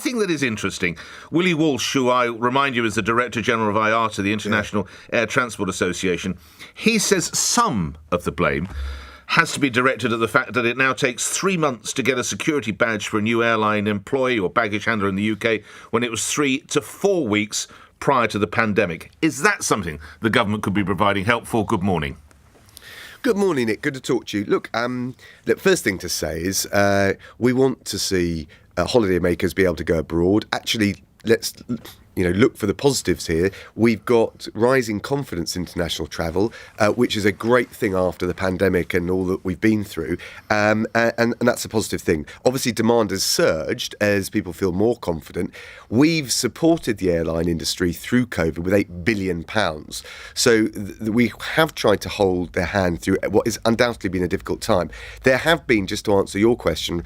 thing that is interesting, Willie Walsh, who I remind you is the Director General of IATA, the International Air Transport Association, he says some of the blame has to be directed at the fact that it now takes 3 months to get a security badge for a new airline employee or baggage handler in the UK when it was 3 to 4 weeks prior to the pandemic. Is that something the government could be providing help for? Good morning. Good morning, Nick. Good to talk to you. Look, the first thing to say is we want to see holidaymakers be able to go abroad. Actually, let's look for the positives here. We've got rising confidence in international travel, which is a great thing after the pandemic and all that we've been through. And that's a positive thing. Obviously, demand has surged as people feel more confident. We've supported the airline industry through COVID with £8 billion. So we have tried to hold their hand through what has undoubtedly been a difficult time. There have been, just to answer your question,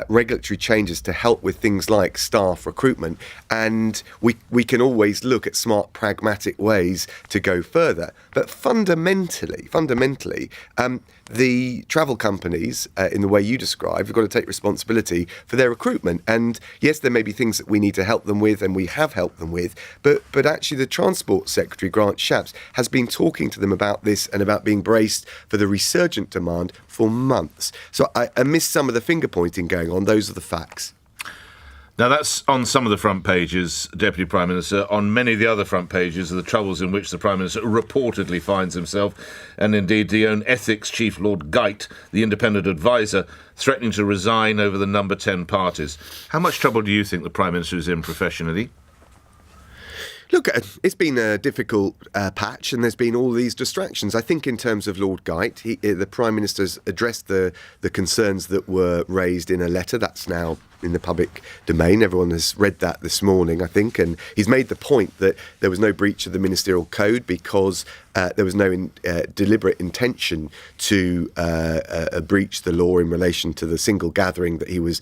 regulatory changes to help with things like staff recruitment, and we can always look at smart, pragmatic ways to go further. But fundamentally, the travel companies, in the way you describe, have got to take responsibility for their recruitment. And yes, there may be things that we need to help them with, and we have helped them with, but actually the Transport Secretary, Grant Shapps, has been talking to them about this and about being braced for the resurgent demand for months. So I missed some of the finger-pointing going on. Those are the facts. Now, that's on some of the front pages, Deputy Prime Minister. On many of the other front pages are the troubles in which the Prime Minister reportedly finds himself, and indeed the own ethics chief, Lord Geit, the independent advisor, threatening to resign over the number 10 parties. How much trouble do you think the Prime Minister is in professionally? Look, it's been a difficult patch, and there's been all these distractions. I think in terms of Lord Geit, the Prime Minister's addressed the concerns that were raised in a letter that's now in the public domain. Everyone has read that this morning, I think, and he's made the point that there was no breach of the ministerial code because there was no deliberate intention to breach the law in relation to the single gathering that he was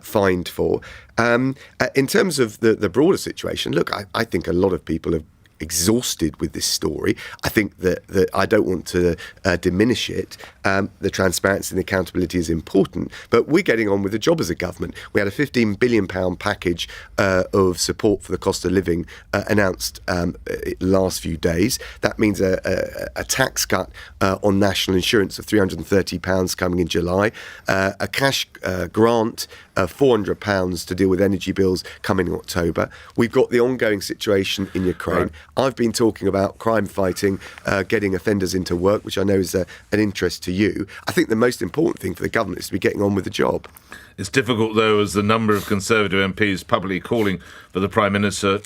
fined for. In terms of the broader situation, look, I think a lot of people have exhausted with this story. I think that I don't want to diminish it. The transparency and the accountability is important, but we're getting on with the job as a government. We had a £15 billion package of support for the cost of living announced last few days. That means a tax cut on national insurance of £330 coming in July, a cash grant £400 to deal with energy bills coming in October. We've got the ongoing situation in Ukraine. Right. I've been talking about crime fighting, getting offenders into work, which I know is an interest to you. I think the most important thing for the government is to be getting on with the job. It's difficult, though, as the number of Conservative MPs publicly calling for the Prime Minister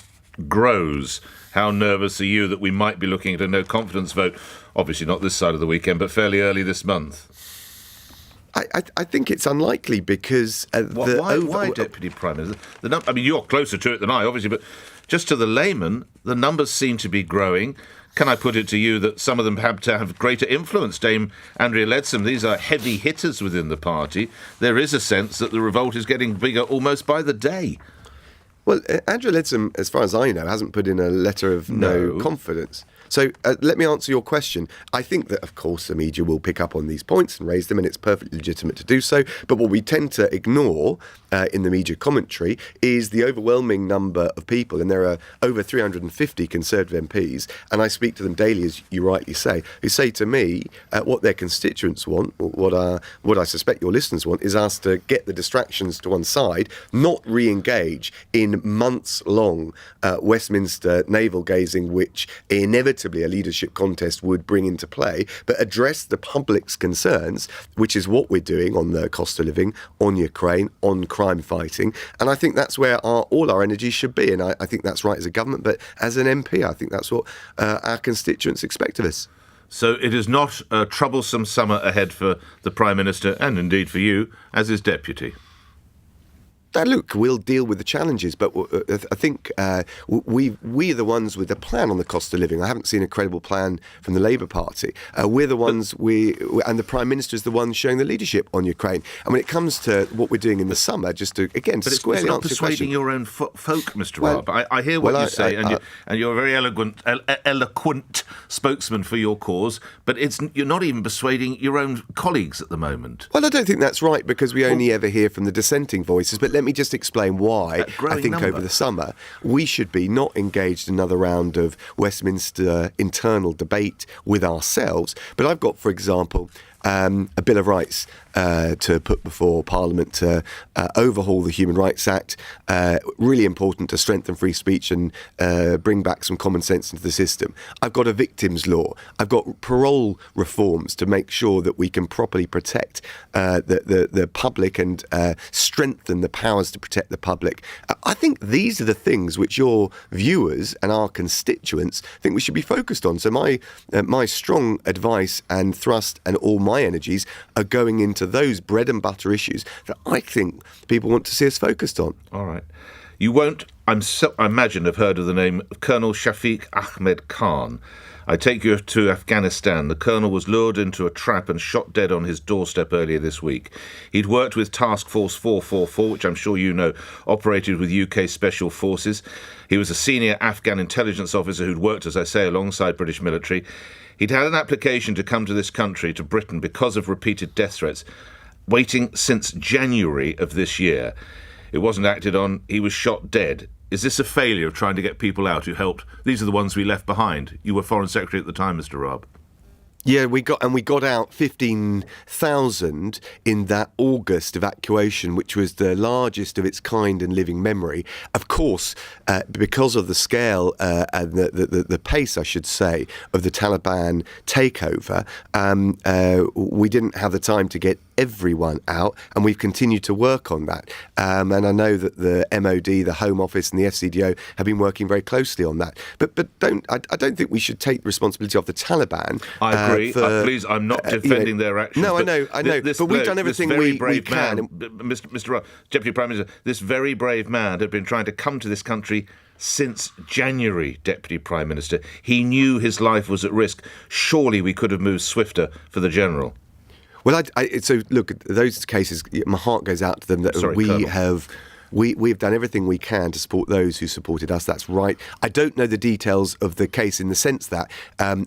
grows. How nervous are you that we might be looking at a no-confidence vote? Obviously not this side of the weekend, but fairly early this month. I think it's unlikely because... Why, Deputy Prime Minister? I mean, you're closer to it than I, obviously, but just to the layman, the numbers seem to be growing. Can I put it to you that some of them have to have greater influence? Dame Andrea Leadsom, these are heavy hitters within the party. There is a sense that the revolt is getting bigger almost by the day. Well, Andrea Leadsom, as far as I know, hasn't put in a letter of no confidence. So let me answer your question. I think that, of course, the media will pick up on these points and raise them, and it's perfectly legitimate to do so. But what we tend to ignore in the media commentary is the overwhelming number of people, and there are over 350 Conservative MPs, and I speak to them daily, as you rightly say, who say to me what their constituents want, what I suspect your listeners want, is us to get the distractions to one side, not re-engage in months-long Westminster navel-gazing, which inevitably a leadership contest would bring into play, but address the public's concerns, which is what we're doing on the cost of living, on Ukraine, on crime fighting. And I think that's where all our energy should be. And I think that's right as a government, but as an MP, I think that's what our constituents expect of us. So it is not a troublesome summer ahead for the Prime Minister, and indeed for you, as his deputy. Look, we'll deal with the challenges, but I think we're the ones with a plan on the cost of living. I haven't seen a credible plan from the Labour Party. We're the ones, and the Prime Minister is the one showing the leadership on Ukraine. And when it comes to what we're doing in the summer, just to, again, but squarely answer the question. It's not persuading your own folk, Mr. Raab. I hear what you say, and you're a very eloquent spokesman for your cause, but you're not even persuading your own colleagues at the moment. Well, I don't think that's right, because we only ever hear from the dissenting voices. But let me just explain why I think over the summer we should be not engaged in another round of Westminster internal debate with ourselves. But I've got, for example, a Bill of Rights to put before Parliament to overhaul the Human Rights Act. Really important to strengthen free speech and bring back some common sense into the system. I've got a victims law. I've got parole reforms to make sure that we can properly protect the public and strengthen the powers to protect the public. I think these are the things which your viewers and our constituents think we should be focused on. So my strong advice and thrust and all my energies are going into those bread and butter issues that I think people want to see us focused on. All right. You won't, I imagine, have heard of the name of Colonel Shafiq Ahmed Khan. I take you to Afghanistan. The colonel was lured into a trap and shot dead on his doorstep earlier this week. He'd worked with Task Force 444, which I'm sure you know, operated with UK Special Forces. He was a senior Afghan intelligence officer who'd worked, as I say, alongside British military. He'd had an application to come to this country, to Britain, because of repeated death threats, waiting since January of this year. It wasn't acted on. He was shot dead. Is this a failure of trying to get people out who helped? These are the ones we left behind. You were Foreign Secretary at the time, Mr. Raab. Yeah, we got out 15,000 in that August evacuation, which was the largest of its kind in living memory. Of course, because of the scale and the pace, I should say, of the Taliban takeover, we didn't have the time to get everyone out, and we've continued to work on that. And I know that the MOD, the Home Office, and the FCDO have been working very closely on that. But I don't think we should take responsibility off the Taliban. I agree. Please, I'm not defending their actions. No, I know. But we've done everything we can. Mr. Raab, Deputy Prime Minister, this very brave man had been trying to come to this country since January, Deputy Prime Minister. He knew his life was at risk. Surely we could have moved swifter for the General. Well, so look, those cases, my heart goes out to them that Colonel. We've done everything we can to support those who supported us. That's right. I don't know the details of the case in the sense that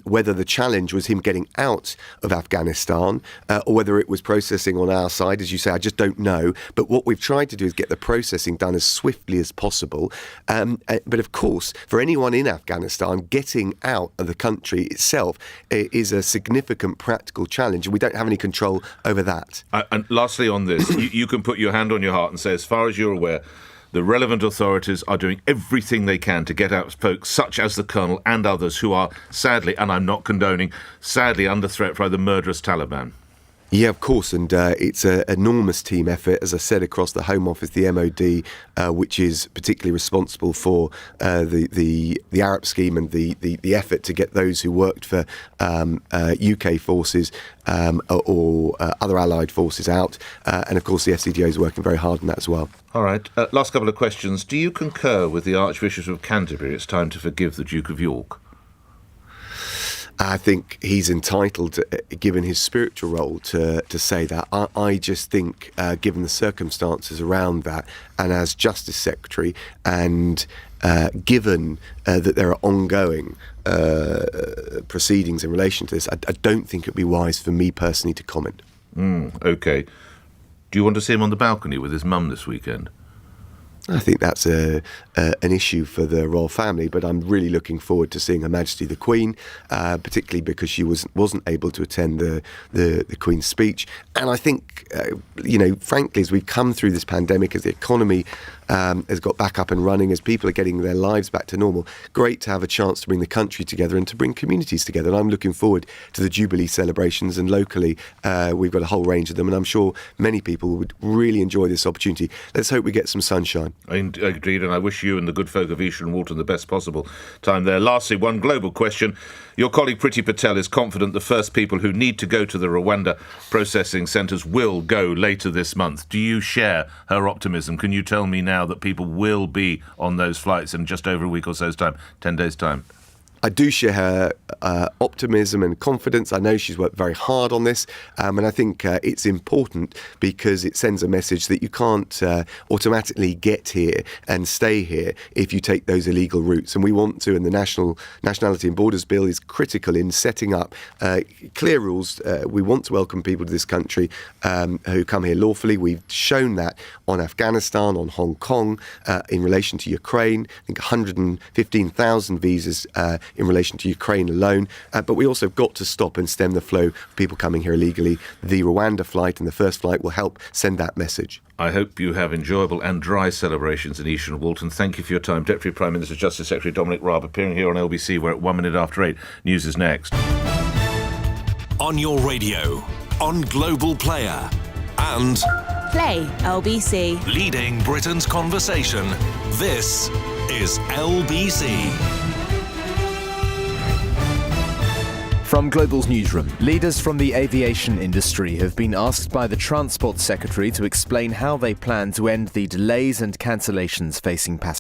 whether the challenge was him getting out of Afghanistan or whether it was processing on our side, as you say, I just don't know. But what we've tried to do is get the processing done as swiftly as possible. But of course, for anyone in Afghanistan, getting out of the country itself is a significant practical challenge, and we don't have any control over that. And lastly on this, you can put your hand on your heart and say, as far as you're aware, the relevant authorities are doing everything they can to get out folks such as the Colonel and others who are sadly, and I'm not condoning, sadly under threat by the murderous Taliban. Yeah, of course, and it's an enormous team effort, as I said, across the Home Office, the MOD, which is particularly responsible for the Arab scheme and the effort to get those who worked for UK forces or other allied forces out. And of course, the FCDO is working very hard on that as well. All right, last couple of questions. Do you concur with the Archbishop of Canterbury? It's time to forgive the Duke of York. I think he's entitled, given his spiritual role, to say that. I just think, given the circumstances around that, and as Justice Secretary, and given that there are ongoing proceedings in relation to this, I don't think it would be wise for me personally to comment. OK. Do you want to see him on the balcony with his mum this weekend? I think that's an issue for the royal family, but I'm really looking forward to seeing Her Majesty the Queen, particularly because she wasn't able to attend the Queen's speech. And I think, frankly, as we've come through this pandemic, as the economy has got back up and running, as people are getting their lives back to normal, great to have a chance to bring the country together and to bring communities together. And I'm looking forward to the Jubilee celebrations, and locally we've got a whole range of them, and I'm sure many people would really enjoy this opportunity. Let's hope we get some sunshine. Indeed, and I wish you and the good folk of Esher and Walton the best possible time there. Lastly, one global question. Your colleague Priti Patel is confident the first people who need to go to the Rwanda processing centres will go later this month. Do you share her optimism? Can you tell me now that people will be on those flights in just over a week or so's time, 10 days' time? I do share her optimism and confidence. I know she's worked very hard on this, and I think it's important because it sends a message that you can't automatically get here and stay here if you take those illegal routes. And we want to, and the Nationality and Borders Bill is critical in setting up clear rules. We want to welcome people to this country who come here lawfully. We've shown that on Afghanistan, on Hong Kong, in relation to Ukraine. I think 115,000 visas in relation to Ukraine alone. But we also have got to stop and stem the flow of people coming here illegally. The Rwanda flight and the first flight will help send that message. I hope you have enjoyable and dry celebrations in Esher and Walton. Thank you for your time. Deputy Prime Minister, Justice Secretary Dominic Raab, appearing here on LBC. We're at 1 minute after 8. News is next. On your radio, on Global Player, and Play LBC. leading Britain's conversation. This is LBC. From Global's newsroom, leaders from the aviation industry have been asked by the Transport Secretary to explain how they plan to end the delays and cancellations facing passengers.